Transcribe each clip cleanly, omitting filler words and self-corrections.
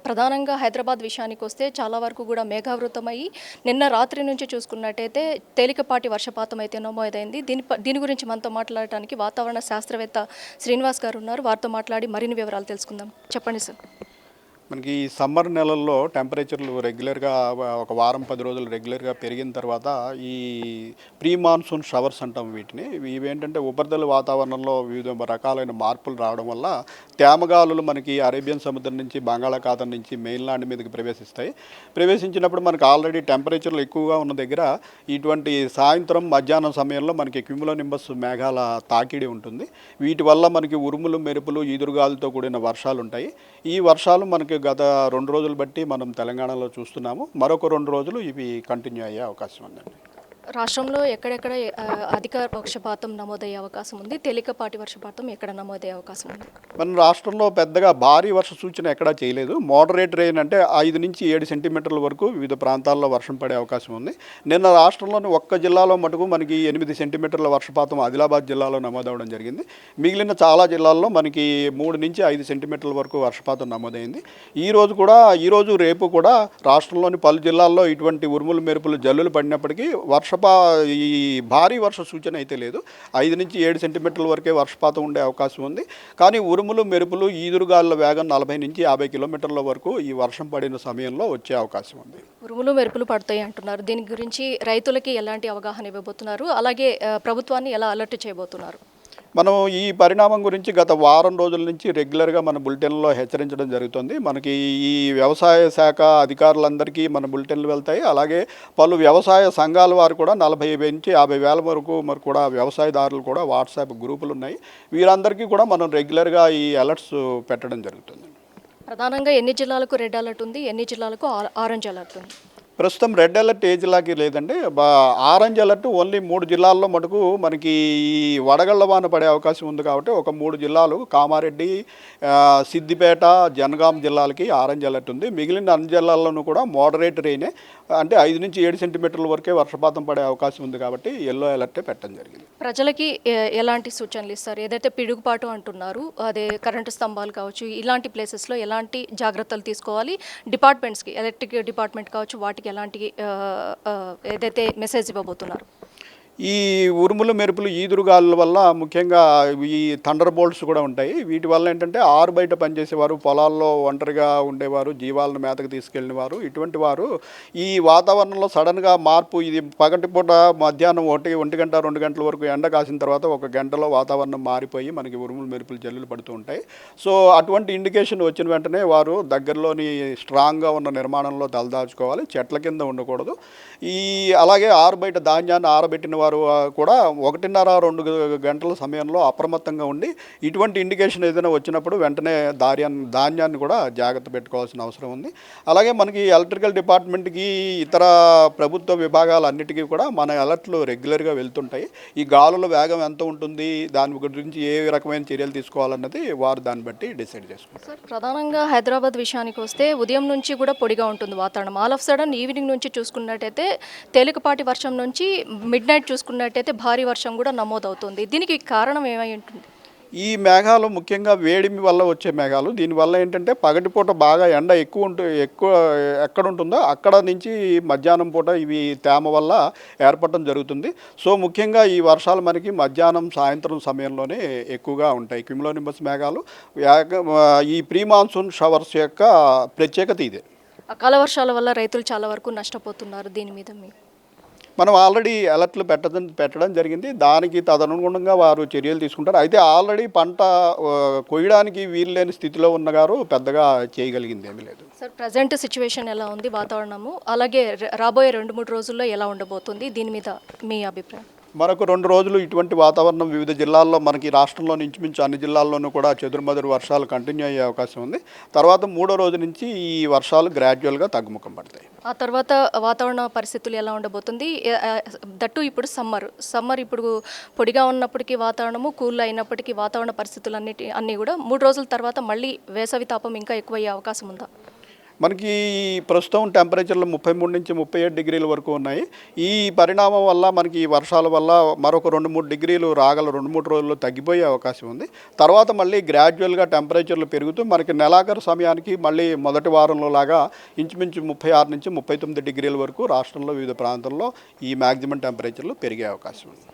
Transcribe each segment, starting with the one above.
ప్రధానంగా హైదరాబాద్ విషయానికొస్తే చాలా వరకు కూడా మేఘావృతమయ్యి నిన్న రాత్రి నుంచి చూసుకున్నట్టయితే తేలికపాటి వర్షపాతం అయితే నమోదైంది. దీని గురించి మనతో మాట్లాడటానికి వాతావరణ శాస్త్రవేత్త శ్రీనివాస్ గారు ఉన్నారు. వారితో మాట్లాడి మరిన్ని వివరాలు తెలుసుకుందాం. చెప్పండి సార్. మనకి ఈ సమ్మర్ నెలల్లో టెంపరేచర్లు రెగ్యులర్గా ఒక వారం 10 రోజులు రెగ్యులర్గా పెరిగిన తర్వాత ఈ ప్రీ మాన్సూన్ షవర్స్ అంటాం వీటిని. ఇవేంటంటే ఉపరితల వాతావరణంలో వివిధ రకాలైన మార్పులు రావడం వల్ల తేమగాలులు మనకి అరేబియన్ సముద్రం నుంచి బంగాళాఖాతం నుంచి మెయిన్లాండ్ మీదకి ప్రవేశిస్తాయి. ప్రవేశించినప్పుడు మనకు ఆల్రెడీ టెంపరేచర్లు ఎక్కువగా ఉన్న దగ్గర ఇటువంటి సాయంత్రం మధ్యాహ్నం సమయంలో మనకి క్యూములోనింబస్ మేఘాల తాకిడి ఉంటుంది. వీటి వల్ల మనకి ఉరుములు మెరుపులు ఈదురుగాలతో కూడిన వర్షాలు ఉంటాయి. ఈ వర్షాలు మనకి గత 2 రోజులు బట్టి మనం తెలంగాణలో చూస్తున్నాము. మరొక 2 రోజులు ఇవి కంటిన్యూ అయ్యే అవకాశం ఉందండి. రాష్ట్రంలో ఎక్కడెక్కడ అధిక వర్షపాతం నమోదయ్యే అవకాశం ఉంది? తేలికపాటి వర్షపాతం ఎక్కడ నమోదయ్యే అవకాశం ఉంది? మన రాష్ట్రంలో పెద్దగా భారీ వర్ష సూచన ఎక్కడా చేయలేదు. మోడరేట్ రెయిన్ అంటే 5 నుంచి 7 సెంటీమీటర్ల వరకు వివిధ ప్రాంతాల్లో వర్షం పడే అవకాశం ఉంది. నిన్న రాష్ట్రంలోని ఒక్క జిల్లాలో మటుకు మనకి 8 సెంటీమీటర్ల వర్షపాతం ఆదిలాబాద్ జిల్లాలో నమోదవడం జరిగింది. మిగిలిన చాలా జిల్లాల్లో మనకి 3 నుంచి 5 సెంటీమీటర్ల వరకు వర్షపాతం నమోదైంది. ఈరోజు రేపు కూడా రాష్ట్రంలోని పలు జిల్లాల్లో ఇటువంటి ఉరుములు మెరుపులు జల్లులు పడినప్పటికీ ఈ భారీ వర్ష సూచన అయితే లేదు. 5 నుంచి 7 సెంటీమీటర్ల వరకే వర్షపాతం ఉండే అవకాశం ఉంది. కానీ ఉరుములు మెరుపులు ఈదురుగాలుల వేగం 40 నుంచి 50 కిలోమీటర్ల వరకు ఈ వర్షం పడిన సమయంలో వచ్చే అవకాశం ఉంది. ఉరుములు మెరుపులు పడతాయి అంటున్నారు. దీని గురించి రైతులకి ఎలాంటి అవగాహన ఇవ్వబోతున్నారు? అలాగే ప్రభుత్వాన్ని ఎలా అలర్ట్ చేయబోతున్నారు? మనం ఈ పరిణామం గురించి గత వారం రోజుల నుంచి రెగ్యులర్గా మన బులెటిన్లో హెచ్చరించడం జరుగుతుంది. మనకి ఈ వ్యవసాయ శాఖ అధికారులందరికీ మన బులెటిన్లు వెళ్తాయి. అలాగే పలు వ్యవసాయ సంఘాల వారు కూడా 40 నుంచి 50 వేల వరకు మరి కూడా వ్యవసాయదారులు కూడా వాట్సాప్ గ్రూపులు ఉన్నాయి. వీరందరికీ కూడా మనం రెగ్యులర్గా ఈ అలర్ట్స్ పెట్టడం జరుగుతుంది. ప్రధానంగా ఎన్ని జిల్లాలకు రెడ్ అలర్ట్ ఉంది? ఎన్ని జిల్లాలకు ఆరెంజ్ అలర్ట్ ఉంది? ప్రస్తుతం రెడ్ అలర్ట్ ఏ జిల్లాకి లేదండి. ఆరెంజ్ అలర్ట్ ఓన్లీ 3 జిల్లాల్లో మటుకు మనకి ఈ వడగళ్ల వాన పడే అవకాశం ఉంది. కాబట్టి ఒక 3 జిల్లాలు కామారెడ్డి, సిద్దిపేట, జనగాం జిల్లాలకి ఆరెంజ్ అలర్ట్ ఉంది. మిగిలిన అన్ని జిల్లాల్లోనూ కూడా మోడరేట్ రెయినే, అంటే 5 నుంచి 7 సెంటీమీటర్ల వరకే వర్షపాతం పడే అవకాశం ఉంది. కాబట్టి ఎల్లో అలర్టే పెట్టడం జరిగింది. ప్రజలకి ఎలాంటి సూచనలు ఇస్తారు? ఏదైతే పిడుగుపాటు అంటున్నారు, అదే కరెంటు స్తంభాలు కావచ్చు, ఇలాంటి ప్లేసెస్లో ఎలాంటి జాగ్రత్తలు తీసుకోవాలి? డిపార్ట్మెంట్స్కి, ఎలక్ట్రిక్ డిపార్ట్మెంట్ కావచ్చు, వాటికి ఎలాంటి ఏదైతే మెసేజ్ ఇవ్వబోతున్నారు? ఈ ఉరుములు మెరుపులు ఈదురుగాలుల వల్ల ముఖ్యంగా ఈ థండర్ బోల్ట్స్ కూడా ఉంటాయి. వీటి వల్ల ఏంటంటే ఆరు బయట పనిచేసేవారు, పొలాల్లో ఒంటరిగా ఉండేవారు, జీవాలను మేతకు తీసుకెళ్ళిన వారు, ఇటువంటి వారు ఈ వాతావరణంలో సడన్గా మార్పు, ఇది పగటిపూట మధ్యాహ్నం 1 గంట 2 గంటల వరకు ఎండ కాసిన తర్వాత 1 గంటలో వాతావరణం మారిపోయి మనకి ఉరుములు మెరుపులు జల్లులు పడుతూ ఉంటాయి. సో అటువంటి ఇండికేషన్ వచ్చిన వెంటనే వారు దగ్గరలోని స్ట్రాంగ్గా ఉన్న నిర్మాణంలో తలదాచుకోవాలి. చెట్ల కింద ఉండకూడదు. అలాగే ఆరు బయట ధాన్యాన్ని ఆరబెట్టిన వారు కూడా 1.5-2 గంటల సమయంలో అప్రమత్తంగా ఉండి ఇటువంటి ఇండికేషన్ ఏదైనా వచ్చినప్పుడు వెంటనే ధాన్యాన్ని కూడా జాగ్రత్త పెట్టుకోవాల్సిన అవసరం ఉంది. అలాగే మనకి ఎలక్ట్రికల్ డిపార్ట్మెంట్కి, ఇతర ప్రభుత్వ విభాగాలన్నిటికీ కూడా మన అలర్ట్లు రెగ్యులర్గా వెళ్తుంటాయి. ఈ గాలుల వేగం ఎంత ఉంటుంది, దాని గురించి ఏ రకమైన చర్యలు తీసుకోవాలన్నది వారు దాన్ని బట్టి డిసైడ్ చేసుకుంటారు. సార్, ప్రధానంగా హైదరాబాద్ విషయానికి వస్తే ఉదయం నుంచి కూడా పొడిగా ఉంటుంది వాతావరణం. ఆల్ ఆఫ్ సడన్ ఈవినింగ్ నుంచి చూసుకున్నట్టయితే తేలికపాటి వర్షం నుంచి మిడ్ నైట్ చూసుకున్నట్టయితే భారీ వర్షం కూడా నమోదవుతుంది. దీనికి కారణం ఏమై ఉంటుంది? ఈ మేఘాలు ముఖ్యంగా వేడిమి వల్ల వచ్చే మేఘాలు. దీనివల్ల ఏంటంటే పగటిపూట బాగా ఎండ ఎక్కువ ఎక్కడ ఉంటుందో అక్కడ నుంచి మధ్యాహ్నం పూట ఇవి తేమ వల్ల ఏర్పడటం జరుగుతుంది. సో ముఖ్యంగా ఈ వర్షాలు మనకి మధ్యాహ్నం సాయంత్రం సమయంలోనే ఎక్కువగా ఉంటాయి. క్యూములోనింబస్ మేఘాలు ఈ ప్రీ మాన్సూన్ షవర్స్ యొక్క ప్రత్యేకత ఇదే. అకాల వర్షాల వల్ల రైతులు చాలా వరకు నష్టపోతున్నారు. దీని మీద మనం ఆల్రెడీ అలర్ట్లు పెట్టడం జరిగింది. దానికి తదనుగుణంగా వారు చర్యలు తీసుకుంటారు. అయితే ఆల్రెడీ పంట కొయ్యడానికి వీలు లేని స్థితిలో ఉన్నగారు పెద్దగా చేయగలిగింది ఏమీ లేదు. సార్, ప్రజెంట్ సిచ్యువేషన్ ఎలా ఉంది వాతావరణము? అలాగే రాబోయే 2-3 రోజుల్లో ఎలా ఉండబోతుంది? దీని మీద మీ అభిప్రాయం? మరొక 2 రోజులు ఇటువంటి వాతావరణం వివిధ జిల్లాల్లో, మనకి రాష్ట్రంలోని ఇంచుమించు అన్ని జిల్లాల్లోనూ కూడా చెదురుమదురు వర్షాలు కంటిన్యూ అయ్యే అవకాశం ఉంది. తర్వాత 3వ రోజు నుంచి ఈ వర్షాలు గ్రాడ్యువల్గా తగ్గుముఖం పడతాయి. ఆ తర్వాత వాతావరణ పరిస్థితులు ఎలా ఉండబోతుంది? దట్టు ఇప్పుడు సమ్మర్ ఇప్పుడు పొడిగా ఉన్నప్పటికీ వాతావరణము కూల్ అయినప్పటికీ వాతావరణ పరిస్థితులు అన్నీ కూడా 3 రోజుల తర్వాత మళ్ళీ వేసవి తాపం ఇంకా ఎక్కువయ్యే అవకాశం ఉందా? మనకి ప్రస్తుతం టెంపరేచర్లు 33 నుంచి 37 డిగ్రీల వరకు ఉన్నాయి. ఈ పరిణామం వల్ల మనకి ఈ వర్షాల వల్ల మరొక 2-3 డిగ్రీలు రాగల 2-3 రోజుల్లో తగ్గిపోయే అవకాశం ఉంది. తర్వాత మళ్ళీ గ్రాడ్యువల్గా టెంపరేచర్లు పెరుగుతూ మనకి నెలాఖరు సమయానికి మళ్ళీ మొదటి వారంలో లాగా ఇంచుమించు 36 నుంచి 39 డిగ్రీల వరకు రాష్ట్రంలో వివిధ ప్రాంతాల్లో ఈ మ్యాక్సిమం టెంపరేచర్లు పెరిగే అవకాశం ఉంది.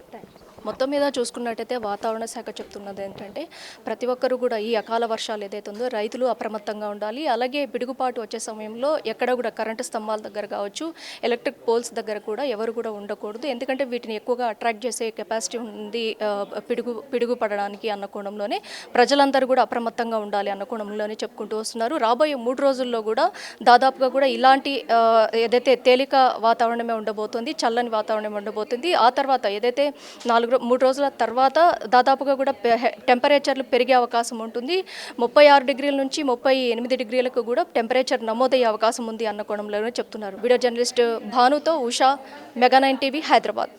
మొత్తం మీద చూసుకున్నట్టయితే వాతావరణ శాఖ చెప్తున్నది ఏంటంటే ప్రతి ఒక్కరు కూడా ఈ అకాల వర్షాలు ఏదైతే ఉందో రైతులు అప్రమత్తంగా ఉండాలి. అలాగే పిడుగుపాటు వచ్చే సమయంలో ఎక్కడ కూడా కరెంటు స్తంభాల దగ్గర కావచ్చు, ఎలక్ట్రిక్ పోల్స్ దగ్గర కూడా ఎవరు కూడా ఉండకూడదు. ఎందుకంటే వీటిని ఎక్కువగా అట్రాక్ట్ చేసే కెపాసిటీ ఉంది పిడుగు పడడానికి అన్న కోణంలోనే ప్రజలందరూ కూడా అప్రమత్తంగా ఉండాలి అన్న కోణంలోనే చెప్పుకుంటూ వస్తున్నారు. రాబోయే 3 రోజుల్లో కూడా దాదాపుగా కూడా ఇలాంటి ఏదైతే తేలిక వాతావరణమే ఉండబోతుంది, చల్లని వాతావరణం ఉండబోతుంది. ఆ తర్వాత ఏదైతే 3 రోజుల తర్వాత దాదాపుగా కూడా టెంపరేచర్లు పెరిగే అవకాశం ఉంటుంది. 36 డిగ్రీల నుంచి 38 డిగ్రీలకు కూడా టెంపరేచర్ నమోదయ్యే అవకాశం ఉంది అన్న కోణంలోనే చెప్తున్నారు. వీడియో జర్నలిస్ట్ భానుతో ఉషా, మెగా 9 టీవీ, హైదరాబాద్.